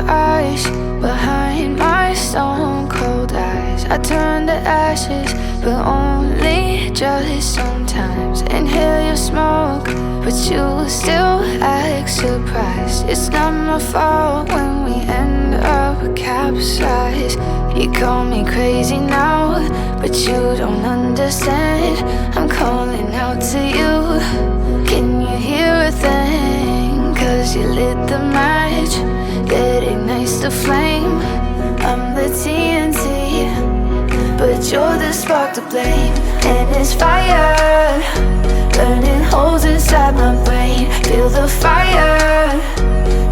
ice behind my stone cold eyes. I turn to ashes, but only just sometimes. Inhale your smoke, but you still act surprised. It's not my fault when we end up capsized. You call me crazy now, but you don't understand. I'm calling out to you. Can you hear a thing? 'Cause you lit the match that ignites the flame. I'm the TNT, but you're the spark to blame. And it's fire, burning holes inside my brain. Feel the fire,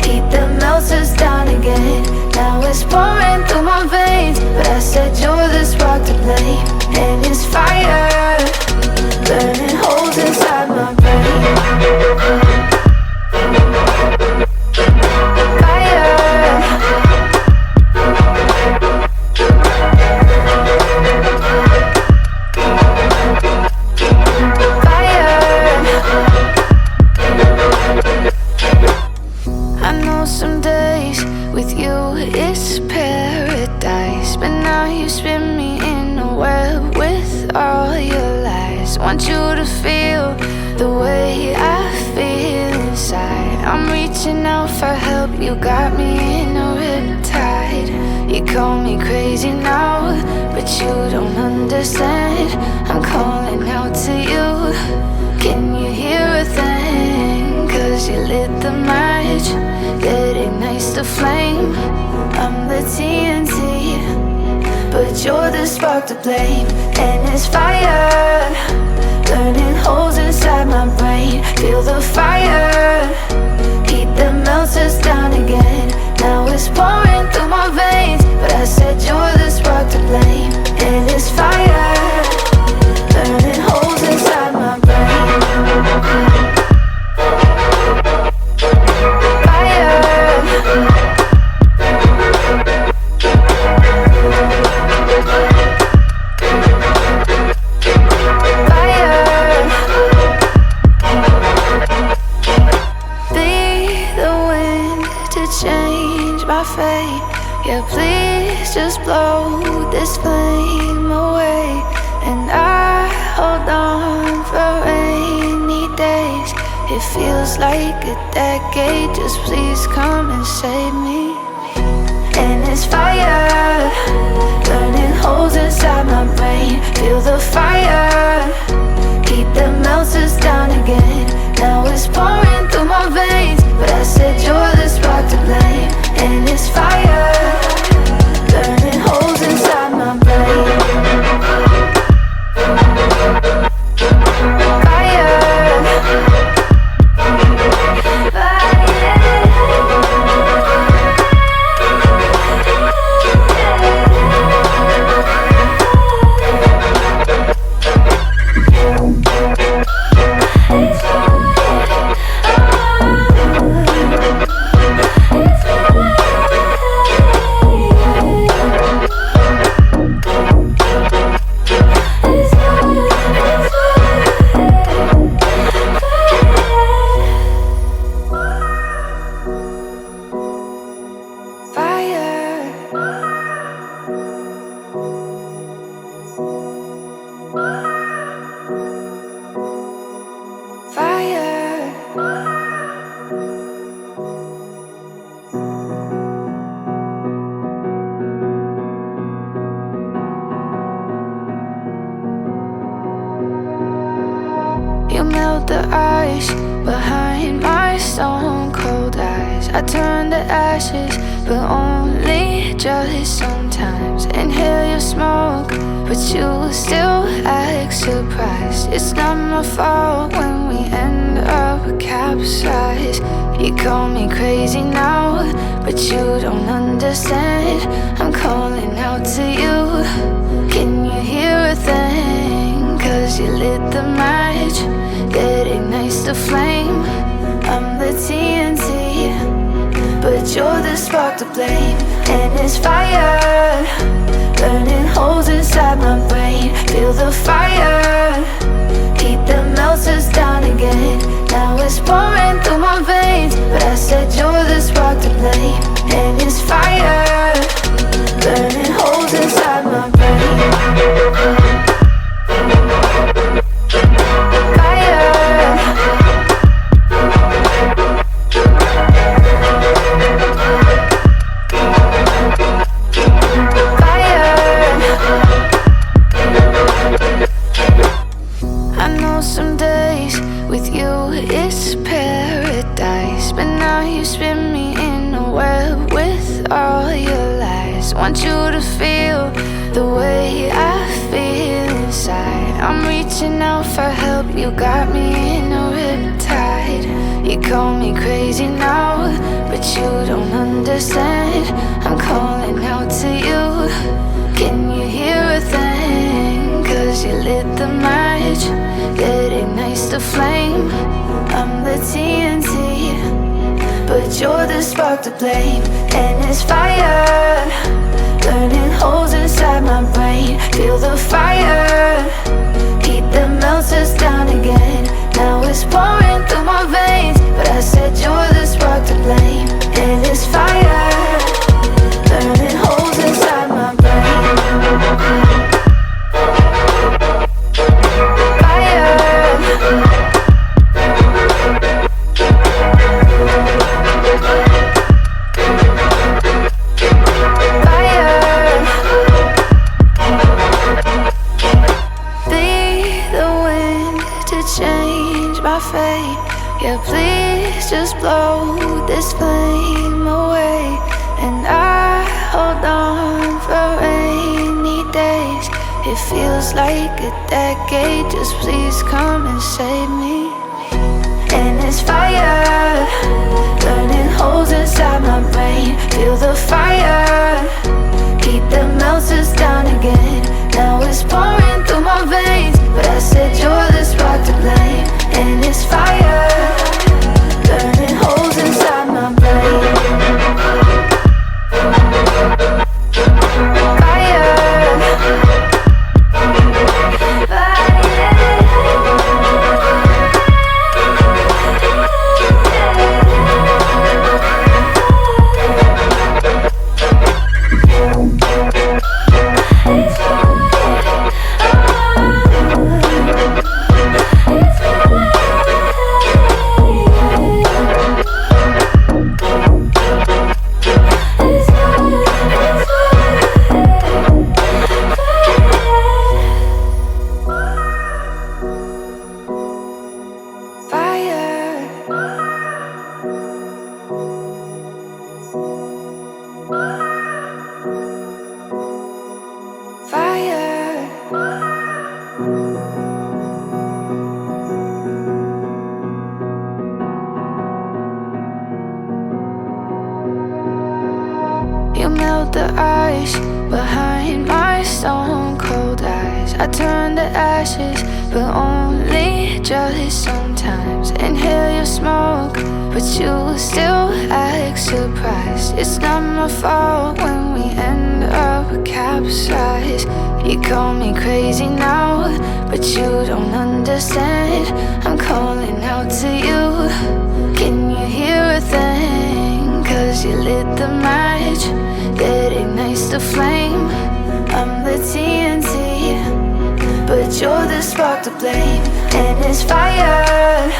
heat that melts us down again. Now it's pouring through my veins, but I said you're the spark to blame. And it's fire, burning holes inside my brain. Some days with you it's paradise, but now you spin me in a web with all your lies. Want you to feel the way I feel inside. I'm reaching out for help, you got me in a riptide. You call me crazy now, but you don't understand. I'm calling out to you. Can you hear a thing? 'Cause you lit the match that ignites the flame. I'm the TNT, but you're the spark to blame. And it's fire, burning holes inside my brain. Feel the fire, heat that melts us down again. Now it's pouring through my veins, but I said you're the spark to blame. And it's fire, burning holes inside my brain. Yeah, please just blow this flame away. And I hold on for rainy days. It feels like a decade, just please come and save me. And it's fire, burning holes inside my brain. Feel the fire, heat that melts us down again. Now it's pouring through my veins, but I said you're the spark to blame. And it's fire, burning holes inside my brain. Melt the ice behind my stone cold eyes. I turn to ashes, but only just sometimes. Inhale your smoke, but you still act surprised. It's not my fault when we end up capsized. You call me crazy now, but you don't understand. I'm calling out to you. Can you hear a thing? 'Cause you lit the match that ignites the flame. I'm the TNT, but you're the spark to blame. And it's fire, burning holes inside my brain. Feel the fire, heat that melts us down again. Now it's pouring through my veins, but I said you're the spark to blame. And it's fire. I'm reaching out for help, you got me in a riptide. You call me crazy now, but you don't understand. I'm calling out to you, can you hear a thing? Cause you lit the match that ignites the flame. I'm the TNT, but you're the spark to blame. And it's fire, burning holes inside my brain. Feel the fire, heat that melts us down again. Now it's pouring through my veins, but I said you're the spark to blame. And it's fire, burning holes inside my brain. Yeah, please just blow this flame away. And I hold on for rainy days. It feels like a decade, just please come and save me. And it's fire, burning holes inside my brain. Feel the fire, heat that melts us down again. Now it's pouring through my veins, but I said you're the spark to blame. And it's fire, burning holes inside my brain. You melt the ice behind my stone cold eyes. I turn to ashes, but only just sometimes. Inhale your smoke, but you still act surprised. It's not my fault when we end up capsized. You call me crazy now, but you don't understand. I'm calling out to you, can you hear a thing? Cause you lit the match that ignites the flame. I'm the TNT, but you're the spark to blame. And it's fire,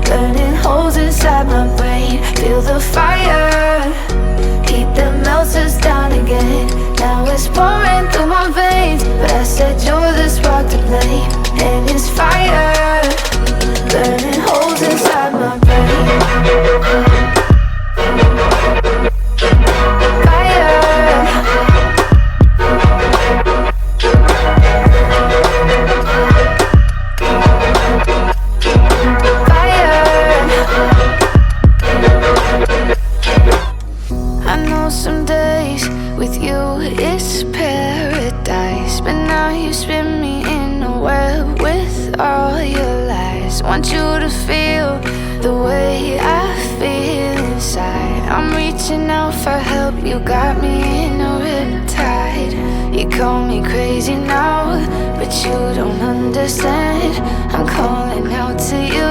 burning holes inside my brain. Feel the fire, heat that melts us down again. Now it's pouring through my veins, but I said you're the spark to blame. And it's fire, burning holes inside my brain. Some days with you it's paradise, but now you spin me in a web with all your lies. Want you to feel the way I feel inside. I'm reaching out for help, you got me in a riptide. You call me crazy now, but you don't understand. I'm calling out to you,